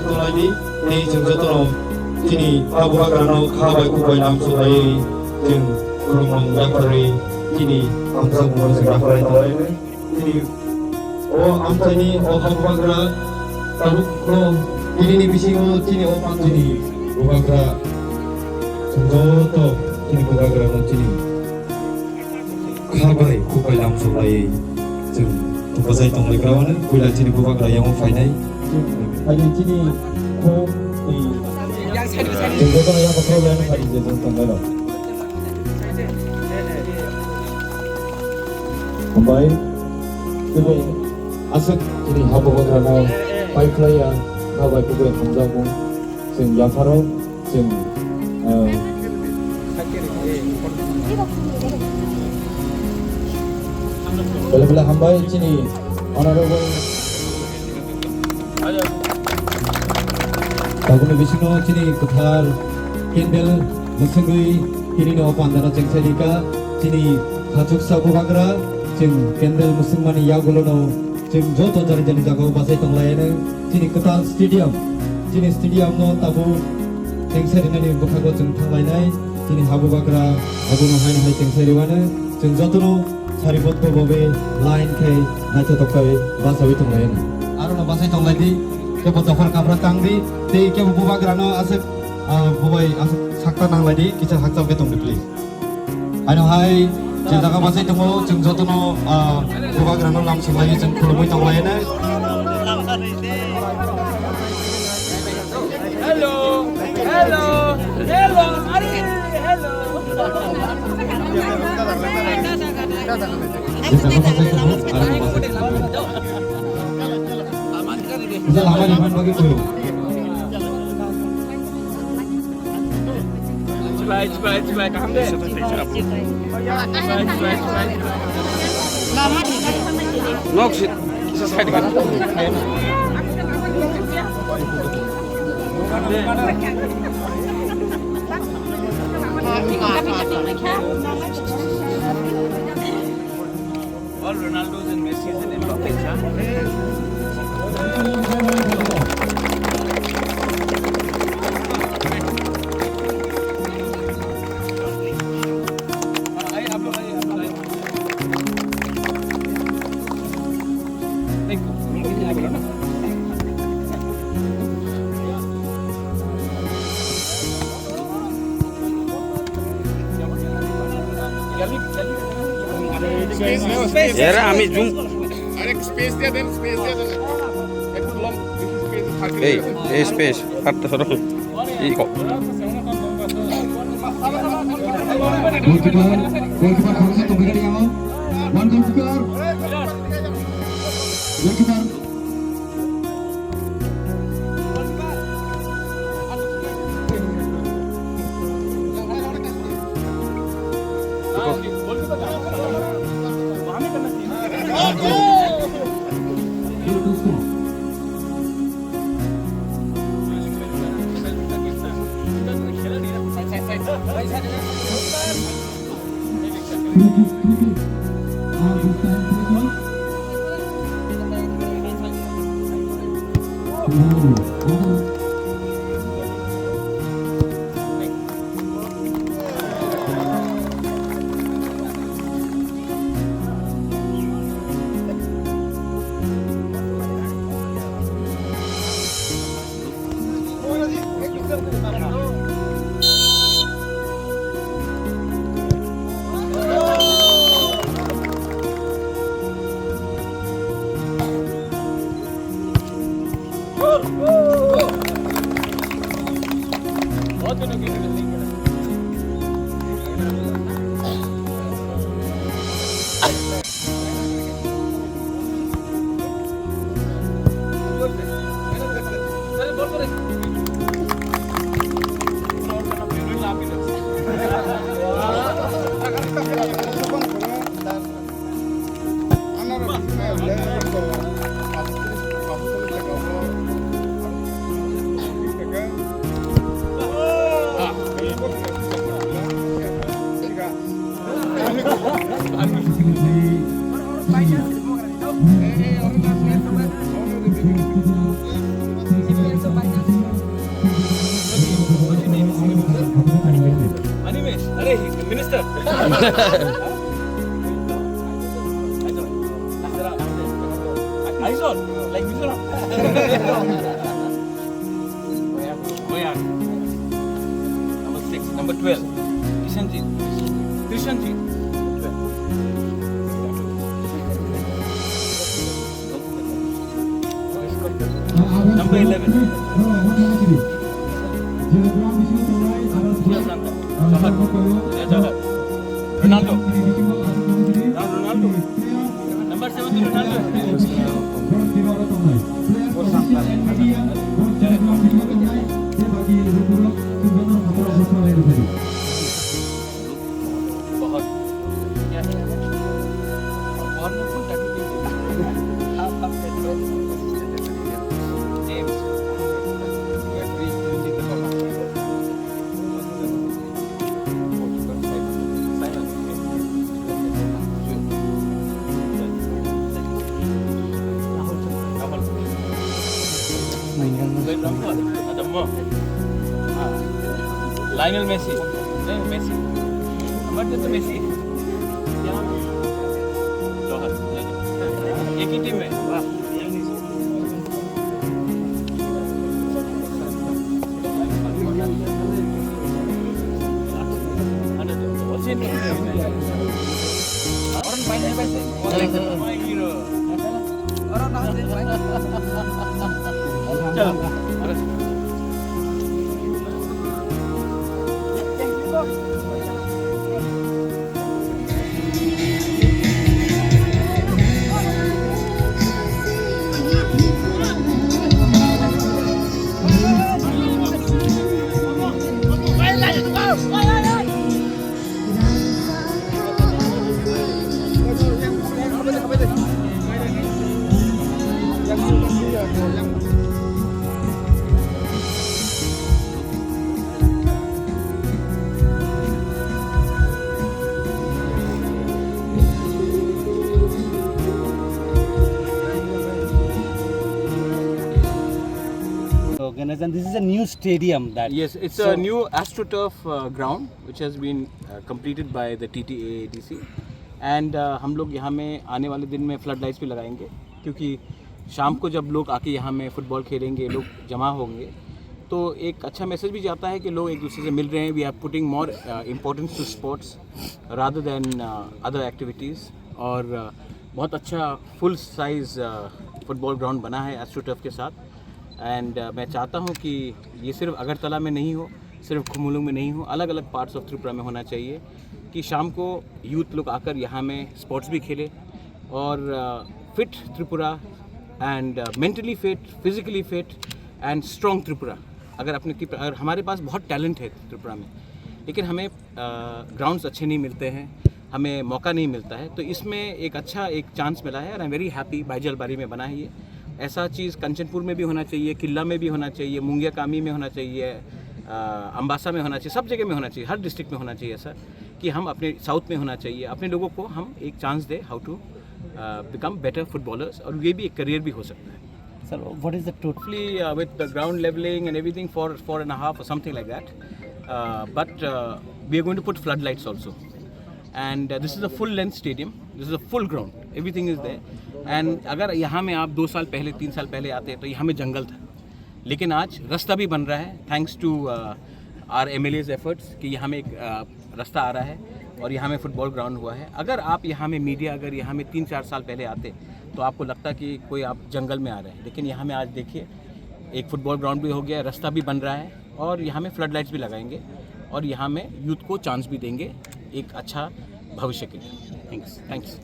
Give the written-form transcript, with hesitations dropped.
tolai ni jeng jotono kini abu bagrano khabai kubai nam sulai jeng kurung yakari kini amsa kumon jeng yakari tolai kini amtani abu bagra taruk ko kini ni bisingo kini pantini abu bagra jeng joto kini abu bagra no kini khabai kubai nam sulai jeng tupasai tonglai krawana kuila kini abu bagra yang fainai 아니 진이 코이 정도가 약 프로그램을 가지고 좀 건가요? 엄마이 그리고 아스 진이 하버거나 파이플라이야 하바이 그거에 감자고 지금 야파로 지금 별로 한바이 진이 어나러고 Baguna Vishnu cini kuthar kendel musengui kini no pandara cengserika cini khachuk sabu bagra ceng kendel musengmani yagulono ceng joto jari jani jago basai tonglayane cini kuthar stadium no tabu cengserina ni bukhago ceng thanglainai cini habu bagra aguno hain hai cengseriwane ceng joto no saribotko bobe line ke nacho tokai basai tonglayane arono basai tonglaidi Kepo tofar kabra tangdi, te kepo buba grano asep bubai asep sakta nang lagi kita sakta betong di please. Ano hai, jika kau masih tunggu, jeng joto no buba grano langsung lagi jeng kulumui tong lainnya. Hello, Ari, hello. Jika kau masih tunggu, ada kau masih tunggu. Bisa lama di mana bagi dulu. Coba, kamu deh. Nok sih, bisa saya dengan. All Ronaldo's and Messi's and Mbappe's, यार आम्ही zoom अरे space दिया then एक long space space फाटते सर इको Goalkeeper harusnya tunggu dia mau. One goalkeeper. Goalkeeper. Number 6, number 12. Krishanji. Number 11. Ronaldo. Number 17, Ronaldo. Ada more. Lionel Messi. Messi. What is Messi? एक ही team में And this is a new stadium that Yes, it's a new AstroTurf ground which has been completed by the TTAADC and हम लोग यहाँ में आने वाले दिन में फ्लड लाइट्स भी लगाएंगे क्योंकि शाम को जब लोग आके यहाँ में फुटबॉल खेलेंगे, लोग जमा होंगे तो एक अच्छा मैसेज भी जाता है कि लोग एक दूसरे से मिल रहे हैं. We are putting more importance to sports rather than other activities और बहुत अच्छा फुल साइज़ फुटबॉल ग्राउंड बना है एस्ट्रोटर्फ के साथ. एंड मैं चाहता हूँ कि ये सिर्फ अगरतला में नहीं हो, सिर्फ खुमुलुंग में नहीं हो, अलग अलग पार्ट्स ऑफ त्रिपुरा में होना चाहिए कि शाम को यूथ लोग आकर यहाँ में स्पोर्ट्स भी खेले और fit Tripura and mentally fit, physically fit and strong Tripura. अगर हमारे पास बहुत टैलेंट है त्रिपुरा में लेकिन हमें ग्राउंड्स अच्छे नहीं मिलते हैं, हमें मौका नहीं मिलता है, तो इसमें एक अच्छा एक चांस मिला है. और आई एम वेरी हैप्पी बाईजलबारी में बना है ये. ऐसा चीज़ कंचनपुर में भी होना चाहिए, किला में भी होना चाहिए, मुंगिया कामी में होना चाहिए, अम्बासा में होना चाहिए, सब जगह में होना चाहिए, हर डिस्ट्रिक्ट में होना चाहिए ऐसा कि हम अपने साउथ में होना चाहिए. अपने लोगों को हम एक चांस दें how to become better footballers और ये भी एक करियर भी हो सकता है. Sir, what is the total? Hopefully with the ground leveling and everything for 4.5 or something like that. But we are going to put floodlights also. And this is a full length stadium. This is a full ground. Everything is there. And अगर यहाँ में आप 2 साल पहले 3 साल पहले आते तो यहाँ में जंगल था, लेकिन आज रास्ता भी बन रहा है thanks to are MLA's efforts कि यहाँ में एक रास्ता आ रहा है और यहाँ में फुटबॉल ग्राउंड हुआ है. अगर आप यहाँ में मीडिया अगर यहाँ में 3-4 साल पहले आते तो आपको लगता कि कोई आप जंगल में आ रहे हैं, लेकिन यहाँ में आज देखिए एक फुटबॉल ग्राउंड भी हो गया, रास्ता भी बन रहा है और यहाँ में फ्लड लाइट्स भी लगाएंगे और यहाँ में यूथ को चांस भी देंगे एक अच्छा भविष्य के लिए. थैंक्स.